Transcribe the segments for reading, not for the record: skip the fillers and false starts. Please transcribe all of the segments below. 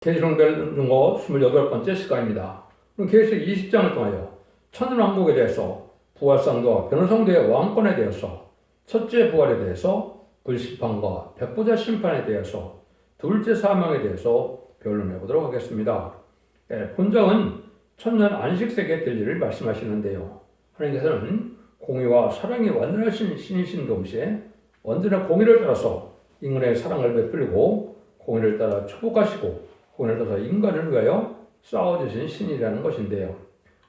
계시록 거 28번째 시간입니다. 그럼 계시록 20장을 통하여 천년왕국에 대해서 부활상도와 변호성도의 왕권에 대해서 첫째 부활에 대해서 불심판과 백보자 심판에 대해서 둘째 사명에 대해서 변론해 보도록 하겠습니다. 본장은 천년 안식세계 될 일을 말씀하시는데요. 하나님께서는 공의와 사랑이 완전하신 신이신 동시에 언제나 공의를 따라서 인간의 사랑을 베풀고 공의를 따라 축복하시고 공의를 따라서 인간을 위하여 싸워주신 신이라는 것인데요.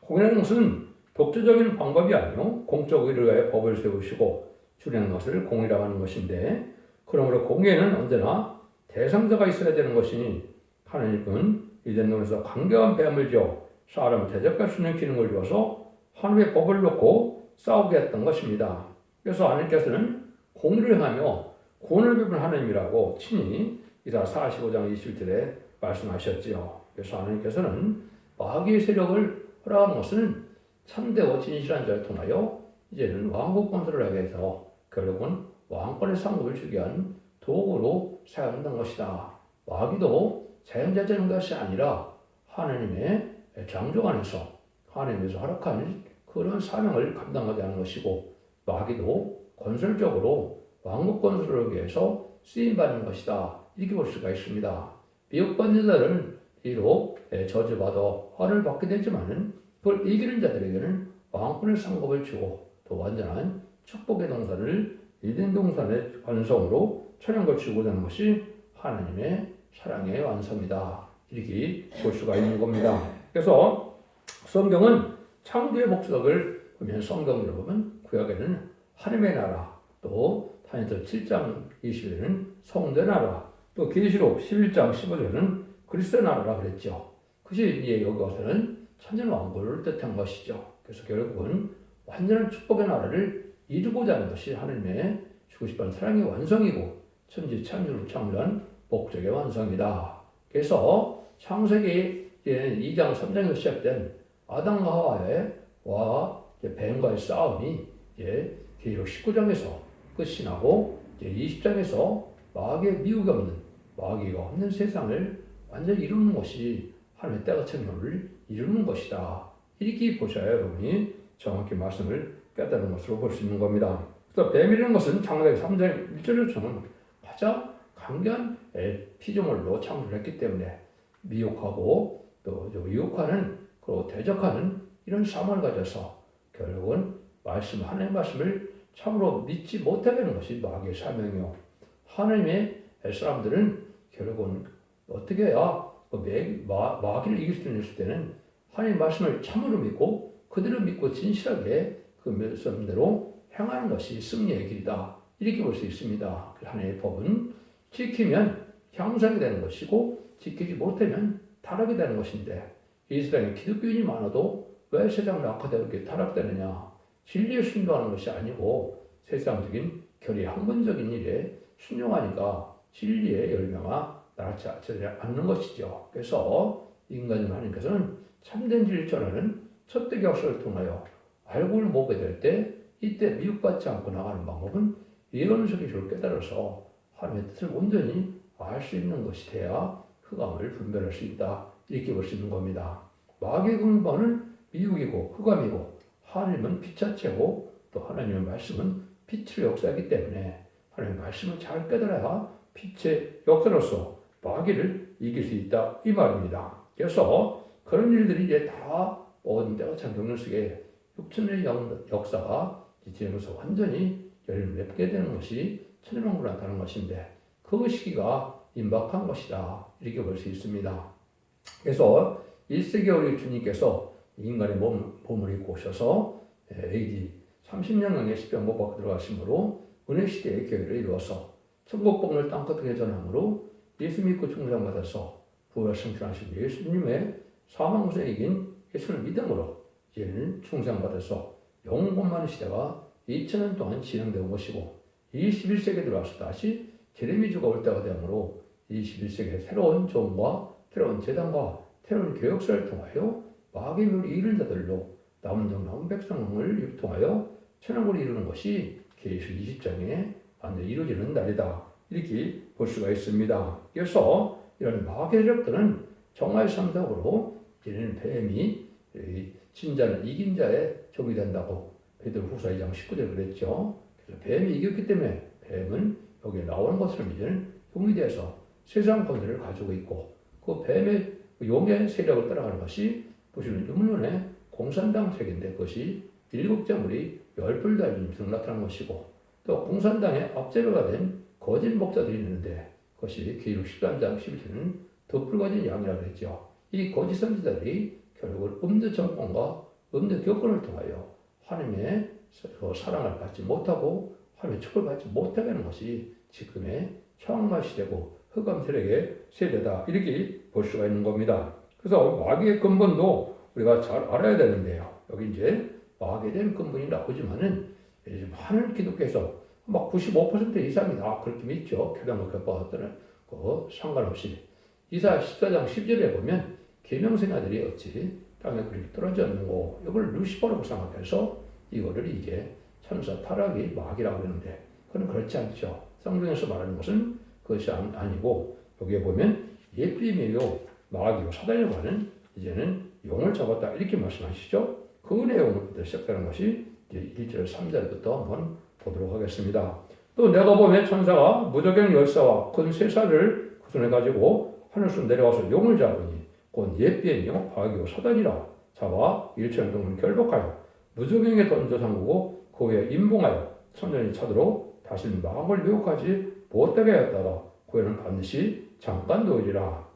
공의라는 것은 독자적인 방법이 아니요 공적 의를 위하여 법을 세우시고 주려는 것을 공의라고 하는 것인데, 그러므로 공의에는 언제나 대상자가 있어야 되는 것이니 하나님은 이전 논에서 강경한 뱀을 지어 사람을 대적할 수 있는 기능을 주어서 하나님의 법을 놓고 싸우게 했던 것입니다. 그래서 하나님께서는 공의를 행하며 구원을 베푸는 하나님이라고 친히 이사 45장 21절에 말씀하셨지요. 그래서 하나님께서는 마귀의 세력을 허락한 것은 참되고 진실한 자를 통하여 이제는 왕국 건설을 하게 해서 결국은 왕권의 상급을 주게 한 도구로 사용된 것이다. 마귀도 자연자재는 것이 아니라 하나님의 창조 안에서 하나님에서 허락한 그런 사명을 감당하게 하는 것이고, 마귀도 건설적으로 왕국 건설을 위해서 쓰임받는 것이다. 이렇게 볼 수가 있습니다. 미혹받는 자들은 비록 저주받아 화를 받게 되지만은 그걸 이기는 자들에게는 왕권의 상급을 주고 또 완전한 축복의 동산을 이된 동산의 완성으로 천연걸 주고자 하는 것이 하나님의 사랑의 완성이다. 이렇게 볼 수가 있는 겁니다. 그래서 성경은 창조의 목적을 보면 성경으로 보면 구약에는 하나님의 나라, 또 다니엘 7장 20절에는 성도의 나라, 또 계시록 11장 15절에는 그리스도의 나라라 그랬죠. 그것이 여기 와서는 천년 왕국을 뜻한 것이죠. 그래서 결국은 완전한 축복의 나라를 이루고자 하는 것이 하나님의 주고 싶은 사랑의 완성이고 천지 창조를 창조한 목적의 완성이다. 그래서 창세기 2장 3장에서 시작된 아담과 하와의 뱀과의 싸움이 계시록 19장에서 끝이 나고 20장에서 마귀의 미혹이 없는, 마귀가 없는 세상을 완전히 이루는 것이 하나님의 때가 천년을 이루는 것이다. 이렇게 보셔야 여러분이 정확히 말씀을 깨달은 것으로 볼 수 있는 겁니다. 그래서 뱀이라는 것은 창세기 3장 1절에서는 가장 강력한 피조물로 창조를 했기 때문에 미혹하고 또 유혹하는, 그리고 대적하는 이런 사물을 가져서 결국은 하나님의 말씀을 참으로 믿지 못하게 하는 것이 마귀의 사명이요. 하나님의 사람들은 결국은 어떻게 해야 마귀를 이길 수 있을 때는 하나님의 말씀을 참으로 믿고 그대로 믿고 진실하게 그 말씀대로 행하는 것이 승리의 길이다. 이렇게 볼 수 있습니다. 하나님의 법은 지키면 향상이 되는 것이고 지키지 못하면 타락이 되는 것인데, 이 세상에 기독교인이 많아도 왜 세상을 악화되고 이렇게 타락되느냐? 진리에 순종하는 것이 아니고 세상적인 결의 학문적인 일에 순종하니까 진리의 열매가 나타나지 않는 것이죠. 그래서 인간을 하나님께서는 참된 진리를 전하는 첫대 역사를 통하여 알고를 모게 될 때, 이때 미혹받지 않고 나가는 방법은 예언서의 줄을 깨달아서 하나님의 뜻을 온전히 알 수 있는 것이 돼야 흑암을 분별할 수 있다. 이렇게 볼 수 있는 겁니다. 마귀의 근본은 미혹이고 흑암이고 하나님은 빛 자체고 또 하나님의 말씀은 빛의 역사이기 때문에 하나님의 말씀을 잘 깨달아야 빛의 역사로서 마귀를 이길 수 있다. 이 말입니다. 그래서 그런 일들이 이제 다 모든 때가 참 경륜 속에 6천년의 역사가 지나면서 완전히 열매를 맺게 되는 것이 천년왕국을 나타나는 것인데, 그 시기가 임박한 것이다. 이렇게 볼 수 있습니다. 그래서 1세기 우리 주님께서 인간의 몸을 입고 오셔서 AD 30년경에 십병 못 받고 들어가심으로 은혜시대의 교회를 이루어서 천국복음을 땅끝에 전함으로 예수 믿고 충성받아서 부활 승천하신 예수님의 사망고생 이긴 예수를 믿음으로 이제는 충성받아서 영원한 시대가 2000년 동안 진행된 것이고, 21세기에 들어와서 다시 제레미주가 올 때가 되므로 21세기의 새로운 종과 새로운 재단과 새로운 교역사를 통하여 마귀의 룰을 이기는 자들로 남은 백성을 통하여 천왕국을 이루는 것이 계시록 20장에 완전히 이루어지는 날이다. 이렇게 볼 수가 있습니다. 그래서 이런 마귀의 세력들은 정화의 상속으로 이제는 뱀이 진자는 이긴 자의 종이 된다고 베드로후서 2장 19절 그랬죠. 그래서 뱀이 이겼기 때문에 뱀은 여기에 나오는 것처럼 이제는 용이 돼서 세상 권세를 가지고 있고 그 뱀의 용의 세력을 따라가는 것이 보시는 유물론의 공산당 세력인데 그것이 일국자물이 열불 달린 등 나타난 것이고 또 공산당의 앞제배가 된 거짓 목사들이 있는데 그것이 기록 13장 11절은 덧불거진 양이라고 했죠. 이 거짓 선지자들이 결국은 음주 정권과 음주 교권을 통하여 하나님의 사랑을 받지 못하고 하나님의 축복을 받지 못하게 하는 것이 지금의 초학말 시대고 흑암 세력의 세대다 이렇게 볼 수가 있는 겁니다. 그래서 마귀의 근본도 우리가 잘 알아야 되는데요. 여기 이제 마귀에 대한 근본이 나오지만은 많은 기독교에서 막 95% 이상이 다 그렇게 믿죠. 교단과 교파들은 그 상관없이 이사 14장 10절에 보면 계명생아들이 어찌 땅에 그렇게 떨어져 있는고 이걸 루시퍼라고 생각해서 이거를 이제 천사 타락이 마귀라고 하는데 그건 그렇지 않죠. 성경에서 말하는 것은 그것이 아니고 여기에 보면 예수님이요 마귀요 사단이라고 하는 이제는 용을 잡았다 이렇게 말씀하시죠. 그 내용부터 시작되는 것이 이제 1절 3절부터 한번 보도록 하겠습니다. 또 내가 보면 천사가 무저갱 열사와 큰 쇠사를 구성해가지고 하늘에서 내려와서 용을 잡으니 곧 옛뱀이요 마귀요 사단이라 잡아 일천 동을 결박하여 무저갱에 던져 잠그고 그 위에 임봉하여 천년이 차도록 다시 마음을 유혹하지 못하게 하였다가 그에는 반드시 잠깐 놓으리라.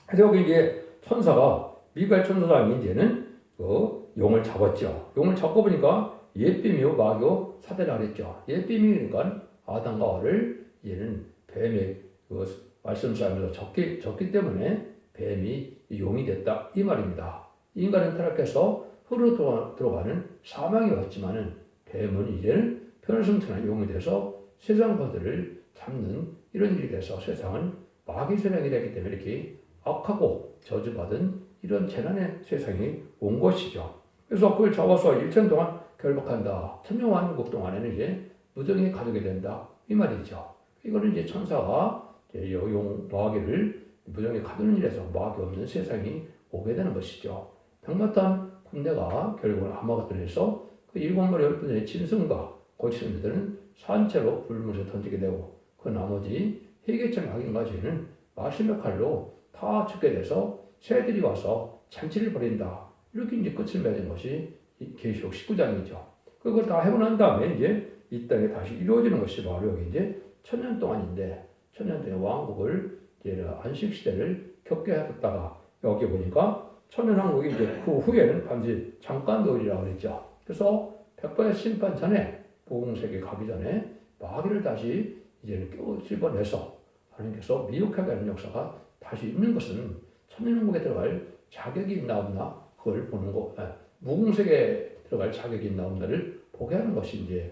그래서 여기 이제 천사가 미가엘 천사장이 이제는 그 용을 잡았죠. 용을 잡고 보니까 옛뱀이요 마귀요 사단이라 그랬죠. 옛뱀이니까 아담과 하와를 얘는 뱀의 그 말씀싸움에서 졌기 때문에 뱀이 용이 됐다 이 말입니다. 인간은 타락해서 흙으로 들어가는 사망이 왔지만은 뱀은 이제는 편성천한 용이 돼서 세상 것들을 잡는 이런 일이 돼서 세상은 마귀 세력이 됐기 때문에 이렇게 악하고 저주받은 이런 재난의 세상이 온 것이죠. 그래서 그걸 잡아서 1천 동안 결박한다. 천년왕국 동안에는 이제 무정이 가두게 된다. 이 말이죠. 이거는 이제 천사가 이제 용 마귀를 무정에 가두는 일에서 마귀 없는 세상이 오게 되는 것이죠. 병마탄 군대가 결국은 아마겟돈에서 그 7마리 12분의 짐승과 고치는 자들은 산채로 불못에 던지게 되고 그 나머지 회개천 악인까지는 마시멜 칼로 다 죽게 돼서 새들이 와서 잔치를 벌인다. 이렇게 이제 끝을 맺은 것이 계시록 19장이죠. 그걸 다 해고 난 다음에 이제 이 땅에 다시 이루어지는 것이 바로 여기 이제 천년 동안인데 천년 동안 왕국을 이제 안식 시대를 겪게 하다가 여기 보니까 천년 왕국이 이제 그 후에는 반드시 잠깐 노리라고 그랬죠. 그래서 백번의 심판 전에 보공세계 가기 전에 마귀를 다시 이제는 찝어내서 하나님께서 미혹하게 하는 역사가 다시 있는 것은 천년왕국에 들어갈 자격이 있나 없나 그걸 보는 거, 무공세계에 들어갈 자격이 있나 없나를 보게 하는 것이 이제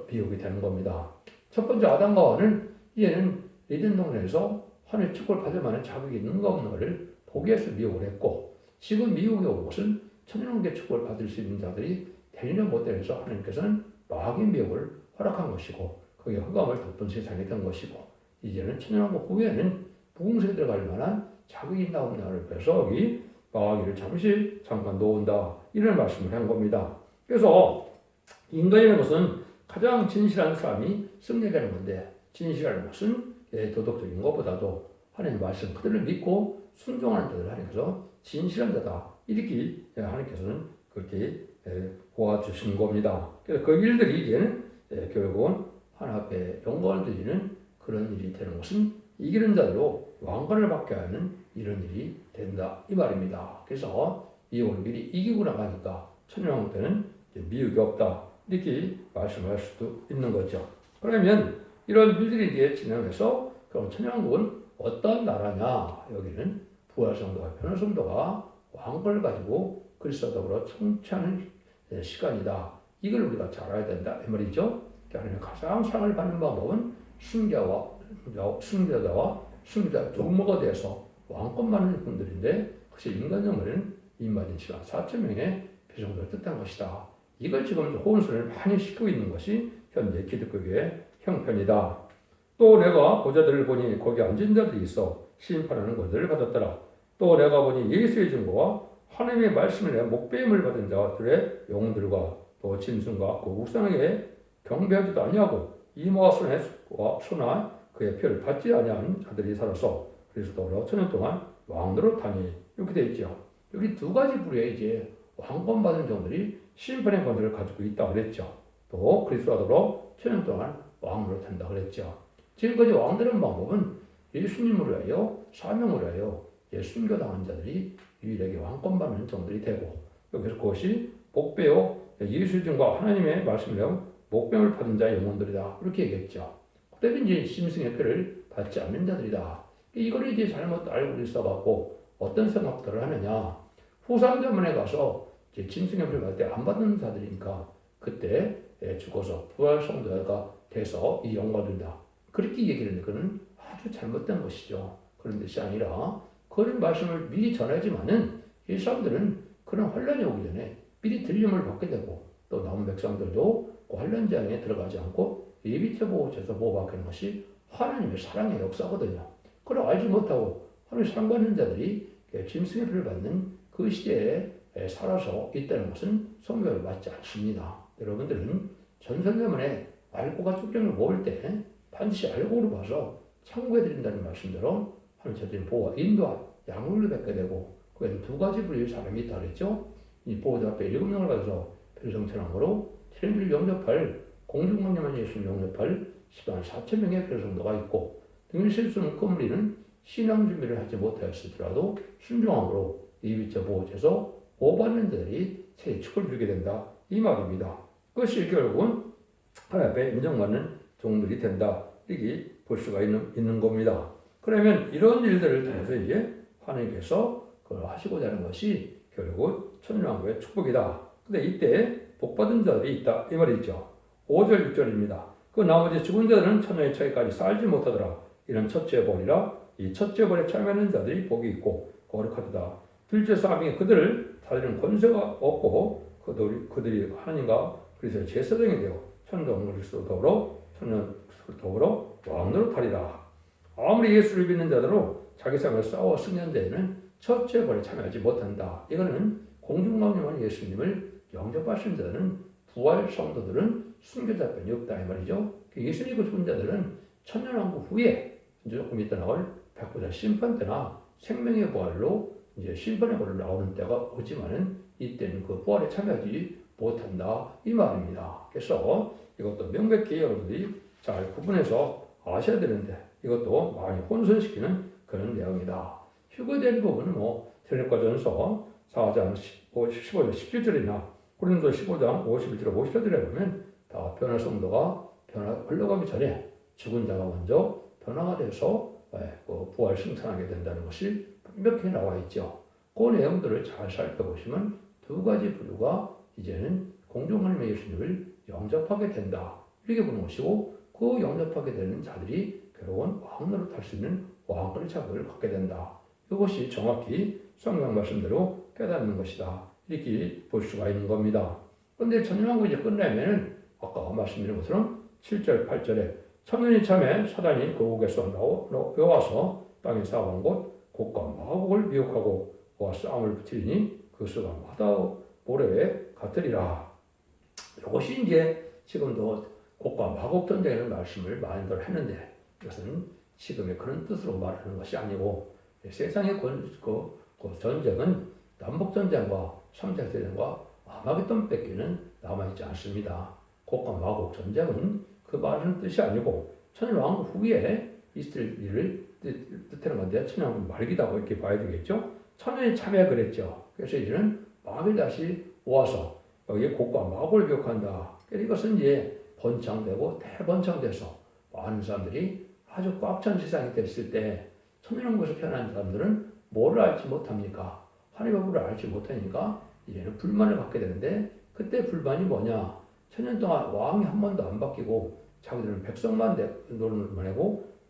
비유가 되는 겁니다. 첫 번째 아담과 하와는 이제는 에덴 동산에서 하나님의 축복을 받을 만한 자격이 있는가 없는가를 보기 위해서 미혹을 했고 지금 미혹이 온 것은 천년왕국의 축복을 받을 수 있는 자들이 되느냐 못되느냐 하나님께서는 마귀 미혹을 허락한 것이고 거기에 흑암을 덮은 세상이 된 것이고 이제는 천년왕국 후에는 무공세에 들어갈 만한 자격이 있나 없나를 빼서 여기 마귀를 잠깐 놓은다 이런 말씀을 한 겁니다. 그래서 인간이라는 것은 가장 진실한 사람이 승리하는 건데 진실하는 것은 도덕적인 것보다도 하나님의 말씀 그들을 믿고 순종하는 자들 하나님께서 진실한 자다 이렇게 하나님께서는 그렇게 보아주신 겁니다. 그래서 그 일들이 이제는 결국은 하나님 앞에 영광을 드리는 그런 일이 되는 것은 이기는 자로 왕관을 받게 하는 이런 일이 된다 이 말입니다. 그래서 미혹을 미리 이기고 나가니까 천년왕국 때는 미혹이 없다 이렇게 말씀할 수도 있는 거죠. 그러면 이런 일들이 이제 진행해서 그럼 천년왕국은 어떤 나라냐? 여기는 부활성도와 변화성도가 왕권을 가지고 그리스도로 통치하는 시간이다. 이걸 우리가 잘 알아야 된다 이 말이죠. 그러니까 가장 사랑을 받는 방법은 승자와 승리자 종목에 대해서 왕권 받는 분들인데 그것이 인간적으로는 임마진 시간 4,000명의 배정도를 뜻한 것이다. 이걸 지금 혼선을 많이 시키고 있는 것이 현재 기독교의 형편이다. 또 내가 보자들을 보니 거기 앉은 자들이 있어 심판하는 것들을 받았더라. 또 내가 보니 예수의 증거와 하나님의 말씀을 내 목배임을 받은 자들의 영들과 또 짐승과 그 우상에게 경배하지도 아니하고 이모와 소나 그의 표를 받지 아니한 자들이 살아서 그리스도로 천년 동안 왕으로 다니 이렇게 되어 있죠. 여기 두 가지 부류의 이제 왕권 받은 종들이 심판의 권세를 가지고 있다 그랬죠. 또 그리스도로 천년 동안 왕으로 된다 그랬죠. 지금까지 왕들은 방법은 예수님으로 하여 사명으로 하여 숨겨당한 자들이 유일하게 왕권 받는 종들이 되고 여기서 그것이 복배요 예수의 증거와 하나님의 말씀을 목병을 받은 자의 영혼들이다 이렇게 얘기했죠. 그때는 이제 짐승의 표를 받지 않는 자들이다. 이걸 이제 잘못 알고 있어갖고 어떤 생각들을 하느냐. 후삼자문에 가서 이제 짐승의 표를 받을 때 안 받는 자들이니까 그때 죽어서 부활 성도가 돼서 이 영광된다. 그렇게 얘기를 했는데 그건 아주 잘못된 것이죠. 그런 뜻이 아니라 그런 말씀을 미리 전하지만은 이 사람들은 그런 환란이 오기 전에 미리 들림을 받게 되고 또 남은 백성들도 그 환란장에 들어가지 않고 예비태보호제에서 보호받는 것이 하나님의 사랑의 역사거든요. 그걸 알지 못하고 하나님의 사랑받는 자들이 짐승의 표를 받는 그 시대에 살아서 있다는 것은 성경에 맞지 않습니다. 여러분들은 전설자문에 알고가 축경을 모을 때 반드시 알고로 봐서 참고해 드린다는 말씀대로 하나님 저들이 보호와 인도와 양육을 받게 되고 그에는 두 가지 부류의 사람이 있다 그랬죠. 이 보호자 앞에 7명을 받아서 별성천왕으로 천인들 영접할 공중망령한 예수님 영접할 10만 4천 명의 별성도가 있고 등일 실수는 끄무리는 신앙 준비를 하지 못하였을지라도 순종함으로 예비죄 보호제에서 보호받는 자들이 새 축을 주게 된다 이 말입니다. 그것이 결국은 하나님 앞에 인정받는 종들이 된다 이렇게 볼 수가 있는 겁니다. 그러면 이런 일들을 통해서 이제 하나님께서 그걸 하시고자 하는 것이 결국 천년왕국의 축복이다. 근데 이때 복받은 자들이 있다 이 말이 있죠. 5절 6절입니다. 그 나머지 죽은 자들은 천년의 차이까지 살지 못하더라. 이는 첫째 본이라 이 첫째 본에 참여하는 자들이 복이 있고 거룩하도다. 둘째 사람이 그들을 다스리는 권세가 없고 그들이 하나님과 그리스도의 제사장이 되어 천년 그리스도 더불어 천년 더불어 왕으로 타리라. 아무리 예수를 믿는 자들로 자기 삶을 싸워 승리한 자에는 첫째 본에 참여하지 못한다. 이거는 공중망령한 예수님을 영접하신 자들은 부활 성도들은 숨겨잡힌이 없다 이 말이죠. 예수님을 죽은 자들은 천년왕국 후에 조금 있다 나올 백보자 심판 때나 생명의 부활로 이제 심판의 부활로 나오는 때가 오지만은 이때는 그 부활에 참여하지 못한다 이 말입니다. 그래서 이것도 명백히 여러분들이 잘 구분해서 아셔야 되는데 이것도 많이 혼선시키는 그런 내용이다. 휴거된 부분은 데살로니가전서 4장 15절 17절이나 고린도 15장 51절 50절에 보면 다 변화 성도가 흘러가기 전에 죽은 자가 먼저 변화가 돼서 부활 승천하게 된다는 것이 분명히 나와 있죠. 그 내용들을 잘 살펴보시면 두 가지 부류가 이제는 공중하나님의 예수님을 영접하게 된다. 이렇게 보는 것이고 그 영접하게 되는 자들이 결국은 왕으로 탈 수 있는 왕권의 자격을 갖게 된다. 이것이 정확히 성경 말씀대로 깨닫는 것이다. 이렇게 볼 수가 있는 겁니다. 그런데 천년왕국이 이제 끝나면은 아까 말씀드린 것처럼 7절, 8절에 천년이 참에 사단이 거국에서 나와서 땅에 사온 곳과 마곡을 미혹하고 그와 싸움을 붙이리니 그 수가 마다 모래에 같으리라. 이것이 이제 지금도 곡과 마곡 전쟁이라는 말씀을 많이들 했는데 이것은 지금의 그런 뜻으로 말하는 것이 아니고 세상의 그 전쟁은 남북전쟁과 3차 대전과 아마겟돈 뺏기는 남아있지 않습니다. 곡과 마곡 전쟁은 그 말하는 뜻이 아니고 천년왕국 후에 있을 일을 뜻하는 건데 천년왕국 말기다고 이렇게 봐야 되겠죠. 천년이 참여 그랬죠. 그래서 이제는 마음이 다시 모아서 여기에 곡과 마곡을 기억한다. 그래서 이것은 이제 번창되고 대번창돼서 많은 사람들이 아주 꽉 찬 세상이 됐을 때 천년왕국에서 태어난 사람들은 뭐를 알지 못합니까? 하나님의 법을 알지 못하니까 이제는 불만을 갖게 되는데 그때 불만이 뭐냐? 천년 동안 왕이 한 번도 안 바뀌고 자기들은 백성만 노릇만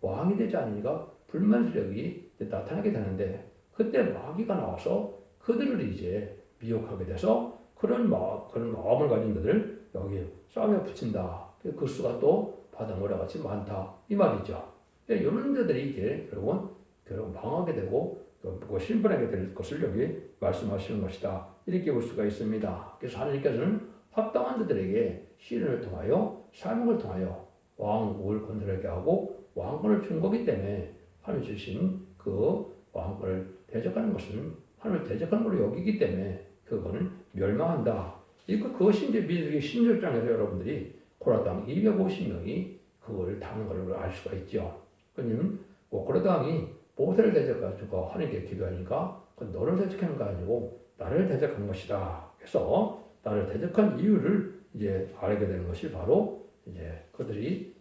왕이 되지 않으니까 불만 세력이 나타나게 되는데 그때 마귀가 나와서 그들을 이제 미혹하게 돼서 그런 마음을 가진 자들 여기 싸움에 붙인다. 그 수가 또 바닷물과 같이 많다 이 말이죠. 이런 데들이 이제 결국 망하게 되고 또 심판하게 될 것을 여기 말씀하시는 것이다. 이렇게 볼 수가 있습니다. 그래서 하나님께서는 합당한 자들에게 시련을 통하여 사명을 통하여 왕국을 건설하게 하고 왕권을 준 거기 때문에 하나님 주신 그 왕권을 대적하는 것은 하나님을 대적하는 걸로 여기기 때문에 그거는 멸망한다. 그것이 이제 민수기 16장에서 여러분들이 고라 땅 250명이 그걸 당한 걸로 알 수가 있죠. 그러면 고라 땅이 모세를 대적하고 하나님께 기도하니까 너를 대적한 거 아니고 나를 대적한 것이다. 그래서 나를 대적한 이유를 이제 알게 되는 것이 바로 이제 그들이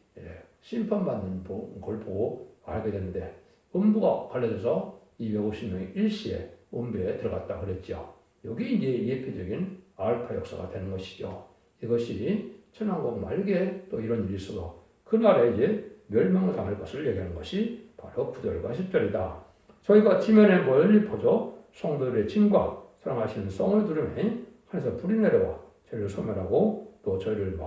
심판받는 걸 보고 알게 되는데 음부가 갈라져서 250명이 일시에 음부에 들어갔다 그랬죠. 여기 이제 예표적인 알파 역사가 되는 것이죠. 이것이 천왕국 말기에 또 이런 일이 있어서 그날에 이제 멸망을 당할 것을 얘기하는 것이 바로 9절과 10절이다. 저희가 지면에 멀리 퍼져 성도들의 진과 사랑하시는 성을 들으며 하늘에서 불이 내려와 저희를 소멸하고 또 저희를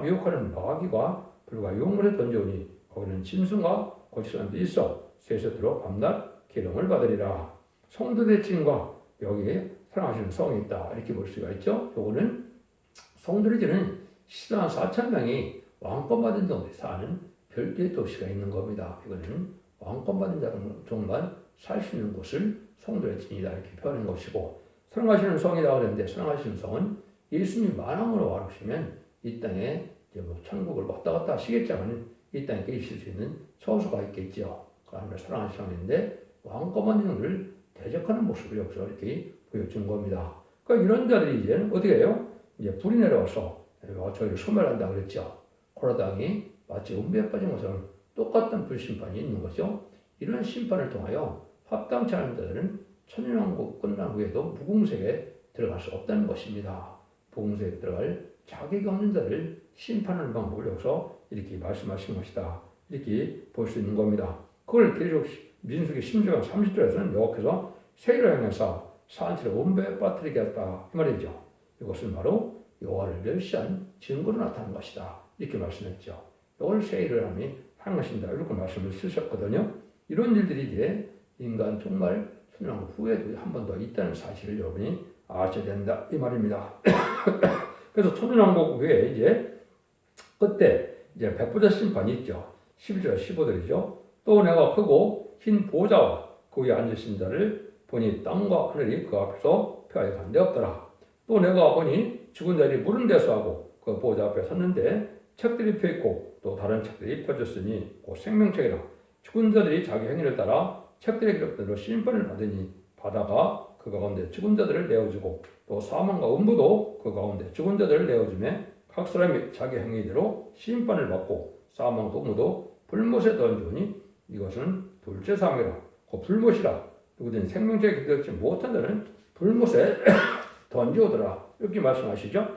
미혹하는 마귀가 불과 용물에 던져오니 거기는 짐승과 거짓사람도 있어 셋셋으로 밤낮 기름을 받으리라. 성도들의 진과 여기에 사랑하시는 성이 있다. 이렇게 볼 수가 있죠. 요거는 성도들이 지는 시간 4,000명이 왕권 받은 정도에 사는 별도의 도시가 있는 겁니다. 이거는 왕권 받은 자만 살 수 있는 곳을 성도의 진이다 이렇게 표현한 것이고 사랑하시는 성이라고 그랬는데 사랑하시는 성은 예수님이 만왕으로 와주시면 이 땅에 이제 천국을 왔다 갔다 하시겠지만 이 땅에 계실 수 있는 처소가 있겠죠. 하나님을 사랑하시는 성인데 왕권 받은 자를 대적하는 모습을 여기서 이렇게 보여준 겁니다. 그러니까 이런 자들이 이제 어떻게 해요? 이제 불이 내려와서 저희를 소멸한다 그랬죠. 고라 땅이 마치 음부에 빠진 것처럼 똑같은 불심판이 있는 거죠. 이런 심판을 통하여 합당치 않은 자들은 천년왕국 끝난 후에도 무궁색에 들어갈 수 없다는 것입니다. 무궁색에 들어갈 자격이 없는 자를 심판하는 방법을 여기서 이렇게 말씀하신 것이다. 이렇게 볼 수 있는 겁니다. 그걸 계속 민수기 16장 30절에서는 명확해서 세일을 향해서 산지를 온배에 빠뜨리게 했다. 이 말이죠. 이것은 바로 여호와를 멸시한 증거로 나타난 것이다. 이렇게 말씀했죠. 이걸 세일을 한 것입니다. 이렇게 말씀을 쓰셨거든요. 이런 일들이 이제 인간 정말 천년왕국 후에도 한 번 더 있다는 사실을 여러분이 아셔야 된다. 이 말입니다. 그래서 천년왕국 후에 이제 그때 이제 백보자 심판이 있죠. 11절 15절이죠. 또 내가 크고 흰 보좌와 그 위에 앉으신 자를 보니 땅과 하늘이 그 앞에서 펴에 간데없더라. 또 내가 보니 죽은 자들이 물은 데서 하고 그 보좌 앞에 섰는데 책들이 펴있고 또 다른 책들이 펴졌으니 곧 생명책이라. 죽은 자들이 자기 행위를 따라 책들의 기록대로 심판을 받으니 바다가 그 가운데 죽은 자들을 내어주고 또 사망과 음부도 그 가운데 죽은 자들을 내어주매 각 사람이 자기 행위대로 심판을 받고 사망도 음부도 불못에 던져오니 이것은 둘째 사망이라. 그 불못이라. 누구든 생명책에 기록되지 못한 자는 불못에 던져오더라. 이렇게 말씀하시죠.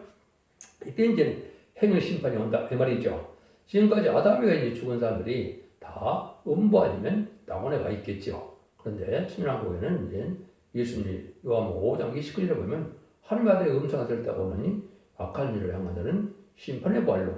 이때 이제 행위 심판이 온다. 이 말이죠. 지금까지 아담이가 이제 죽은 사람들이 다 음부 아니면 낙원에 가 있겠죠. 그런데 천년왕국에는 이제 예수님이 요한복음 5장 29절에 보면 하나님 아들의 음성이 들었다고 하니 악한 일을 향한 자는 심판의 벌로,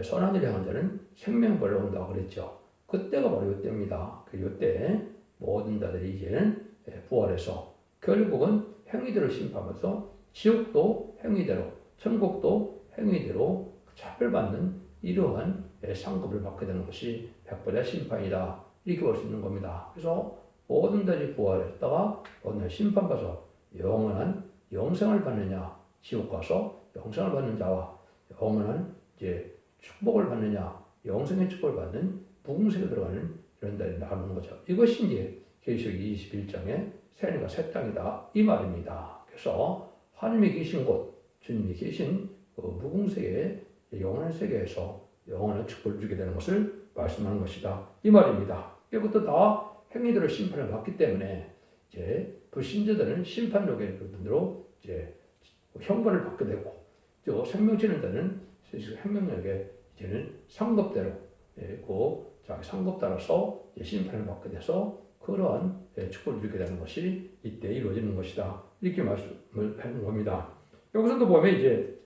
선한 일을 향한 자는 생명의 벌로 온다고 그랬죠. 그때가 바로 이때입니다. 이때 모든 자들이 이제는 부활해서 결국은 행위대로 심판하면서 지옥도 행위대로, 천국도 행위대로 차별받는 이러한 상급을 받게 되는 것이 백보자 심판이다. 이렇게 볼 수 있는 겁니다. 그래서 모든 자들이 부활했다가 오늘 심판받아서 영원한 영생을 받느냐, 지옥 가서 영생을 받는 자와 영원한 이제 축복을 받느냐, 영생의 축복을 받는 무궁색에 들어가는 이런 자들이 나누는 거죠. 이것이 이제 계시록 21장의 새하늘과 새 땅이다 이 말입니다. 그래서 하나님이 계신 곳, 주님이 계신 그 무궁색의 영원한 세계에서 영원한 축복을 주게 되는 것을 말씀하는 것이다 이 말입니다. 이것도 다 행위대로 심판을 받기 때문에 이제 불신자들은 심판록의 부분으로 이제 형벌을 받게 되고, 또 생명체는 자는 생명력에 이제는 상급대로 그 자기 상급 따라서 심판을 받게 돼서 그러한 축복을 주게 되는 것이 이때 이루어지는 것이다. 이렇게 말씀을 하는 겁니다. 여기서도 보면 이제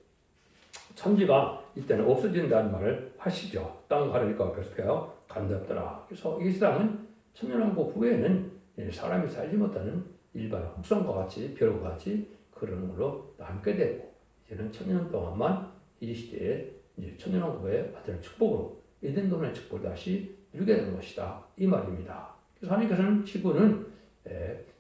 천지가 이때는 없어진다는 말을 하시죠. 땅 가르니까 계속해요. 간섭더라. 그래서 이 세상은 천년왕국 후에는 사람이 살지 못하는 일반 혹성과 같이 벼룩과 같이 그런 걸로 남게 되고 이제는 천년 동안만 이 시대에 이제 천년왕국의 받을 축복으로 에덴 동의 축복을 다시 누리게 되는 것이다. 이 말입니다. 그래서 하나님께서는 지구는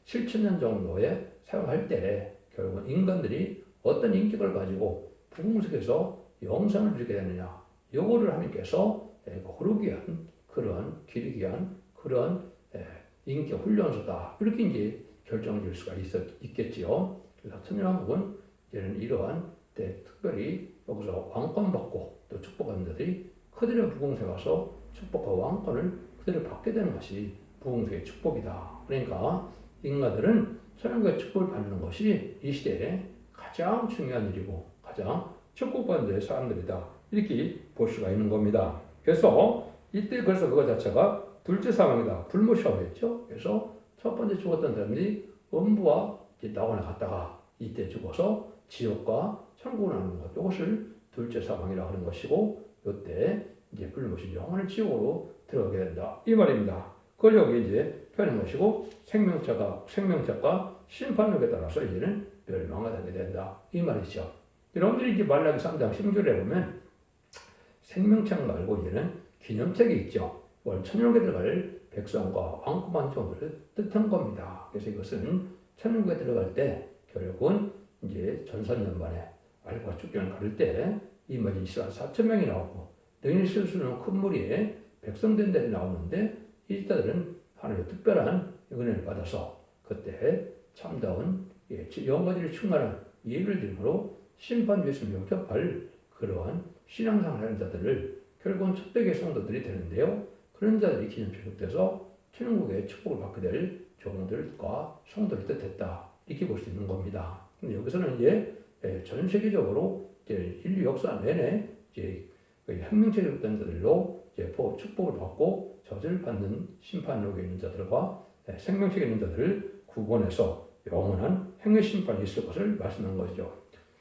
7천년 정도에 사용할 때 결국은 인간들이 어떤 인격을 가지고 부궁석에서 영생을 누리게 되느냐 요거를 하나님께서 고르기 위한 그런 기르기 위한 그런 인격 훈련소다 이렇게 이제 결정을 줄 수가 있겠지요. 그래서 천년왕국은 이제는 이러한 때 특별히 여기서 왕권 받고 또 축복받는 자들이 그들의 부궁석에 가서 축복과 왕권을 그들이 받게 되는 것이 부흥세의 축복이다. 그러니까 인간들은 천연국의 축복을 받는 것이 이 시대에 가장 중요한 일이고 가장 축복받는 사람들이다. 이렇게 볼 수가 있는 겁니다. 그래서 이때 그래서 그거 자체가 둘째 사망이다. 불모시라고 했죠. 그래서 첫 번째 죽었던 사람들이 음부와 낙원에 갔다가 이때 죽어서 지옥과 천국을 하는 것. 이것을 둘째 사망이라고 하는 것이고 이때 이제 불모시 영원한 지옥으로 들어가게 된다. 이 말입니다. 그걸 여기 이제 표현한 것이고 생명체가 심판력에 따라서 이제는 멸망하게 된다. 이 말이죠. 여러분들이 이제 말라기 3장 10절에 보면 생명책 말고 이제는 기념책이 있죠. 월 천년국에 들어갈 백성과 왕권한 종들을 뜻한 겁니다. 그래서 이것은 천년국에 들어갈 때 결국은 이제 전산년만에 알과 축경을 가를 때 이 말이 이스라엘 4,000명이 나오고 너희는 실수는 큰 무리에 백성된 데이 나오는데 이 자들은 하나님의 특별한 은혜를 받아서 그때 참다운 영광이 충만한 예를 들므로 심판주에서 영접할 그러한 신앙생활 하는 자들을 결국은 첫대계 성도들이 되는데요. 그런 자들이 기념체육돼서 천국의 축복을 받게 될 종들과 성도를 뜻했다. 이렇게 볼 수 있는 겁니다. 근데 여기서는 이제 전 세계적으로 이제 인류 역사 내내 이제 혁명체육된 자들로 이제 축복을 받고 저주를 받는 심판록에 있는 자들과 생명책에 있는 자들을 구분해서 영원한 행위 심판이 있을 것을 말씀한 것이죠.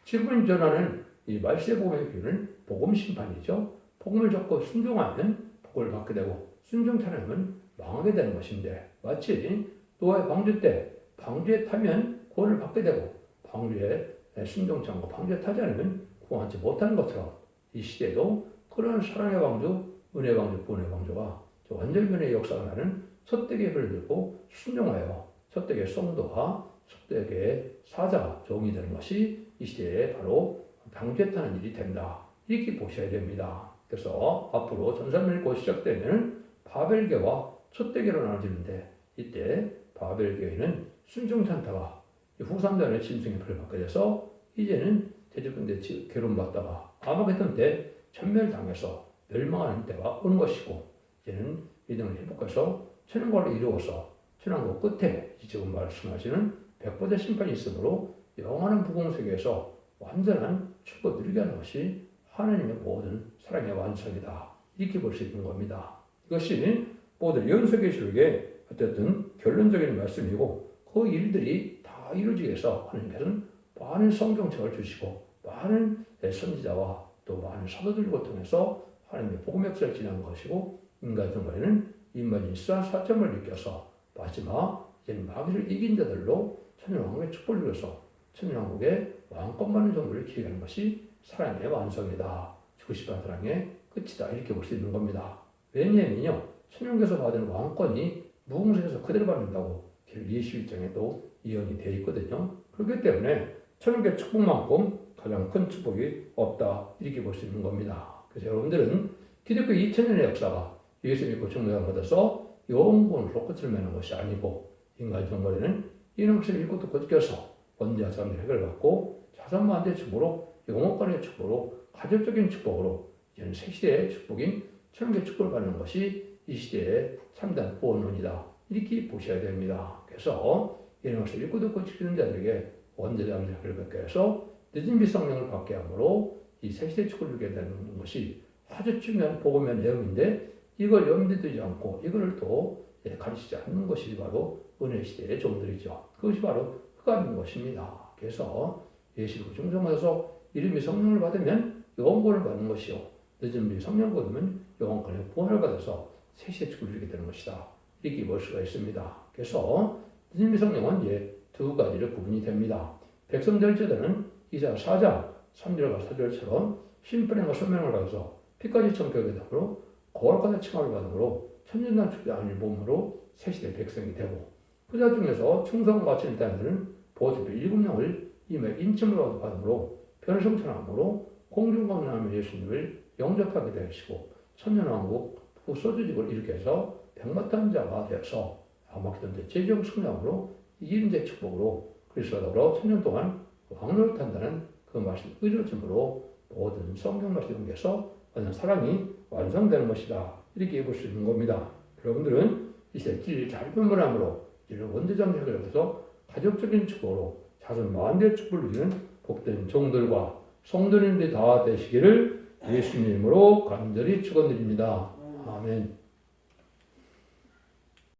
지금 전하는 이 말세 복음의 비유는 복음 심판이죠. 복음을 적고 순종하면 복을 받게 되고 순종치 않으면 망하게 되는 것인데 마치 노아의 방주 때 방주에 타면 구원을 받게 되고 방주에 순종치 않고 방주에 타지 않으면 구원하지 못하는 것처럼 이 시대도 그런 사랑의 방주, 은혜 방주, 구원의 방주가 완전변의 역사가 나는 첫대기의 를 들고 순종하여 첫대기의 성도와 첫대기의 사자, 종이 되는 것이 이 시대에 바로 방주에 타는 일이 된다. 이렇게 보셔야 됩니다. 그래서 앞으로 전산면이 곧 시작되면 바벨계와 첫대기로 나눠지는데 이때 바벨계에는 순종찬타가 후삼단의 짐승의 표를 받게 돼서 이제는 대적군대 괴로움받다가 아마겟돈 때 전멸당해서 멸망하는 때가 온 것이고 이제는 이 등을 회복해서 천연과를 이루어서 천연과 끝에 지금 말씀하시는 백보대 심판이 있으므로 영원한 부궁세계에서 완전한 축복을 누리게 하는 것이 하나님의 모든 사랑의 완성이다. 이렇게 볼 수 있는 겁니다. 이것이 모든 연속계시록의 어쨌든 결론적인 말씀이고 그 일들이 다 이루어지기 위해서 하나님께서는 많은 성경책을 주시고 많은 선지자와 또 많은 사도들과 통해서 하나님의 복음 역사를 진행한 것이고 인간 정말에는 인간이 이스라엘 사점을 느껴서 마지막 이제는 마귀를 이긴 자들로 천년왕국의 축복을 누려서 천년왕국의 왕권받는 정도를 기리하는 것이 사랑의 완성이다. 주고 싶은 사랑의 끝이다. 이렇게 볼 수 있는 겁니다. 왜냐하면요. 천년국에서 받은 왕권이 무궁세에서 그대로 받는다고 21장에도 예언이 되어 있거든요. 그렇기 때문에 천년국의 축복만큼 가장 큰 축복이 없다. 이렇게 볼 수 있는 겁니다. 그래서 여러분들은 기독교 2000년의 역사가 예수 믿고 정죄함 받아서 영원으로 끝을 맺는 것이 아니고 인간 정말에는 이놈을 읽고 듣고 느껴서 언제나 사람들이 해결받고 자선만대의 축복으로 영원권의 축복으로 가족적인 축복으로 이제는 새 시대의 축복인 천국의 축복을 받는 것이 이 시대의 참된 구원론이다. 이렇게 보셔야 됩니다. 그래서 이놈을 읽고 듣고 지키는 자들에게 언제나 해결받게 해서 늦은 비성령을 받게 함으로 이 새 시대의 축복을 누리게 되는 것이 아주 중요한 복음의 내용인데 이걸 염두에 두지 않고 이거를 또 가르치지 않는 것이 바로 은혜 시대의 종들이죠. 그것이 바로 흑암인 것입니다. 그래서 예수로 중성받아서 이름이 성령을 받으면 영원권을 받는 것이요 늦은 비 성령 거두면 영원권의 부활을 받아서 세시의 축을 누리게 되는 것이다. 이렇게 볼 수가 있습니다. 그래서 늦은 비 성령은 이제 두 가지로 구분이 됩니다. 백성될 제도는 이사 4장 3절과 4절처럼 심판과 소명을 받아서 피까지 청결하게 되므로 거룩한 칭함을 받음으로 천년단 축제 아닌 몸으로 세시대 백성이 되고 그자 중에서 충성과 같이 일단들은 보호자표 7명을 임의 인침으로 받음으로 변성천함으로 공중강림하며 예수님을 영접하게 되시고 천년왕국 후소주직을 일으켜서 백마탄자가 되어서 아마기던데 제정 승량으로 이인제 축복으로 그리스도로 천년 동안 왕노릇 한다는 그 말씀 의료점으로 모든 성경 말씀 연계해서 완전 사랑이 완성되는 것이다. 이렇게 볼 수 있는 겁니다. 여러분들은 이제 진리 잘 분별함으로 이를 원대장 해결해서 가족적인 축복으로 자손 만대의 축복을 누리는 복된 종들과 성도님들이 다 되시기를 예수님으로 간절히 축원드립니다. 아멘.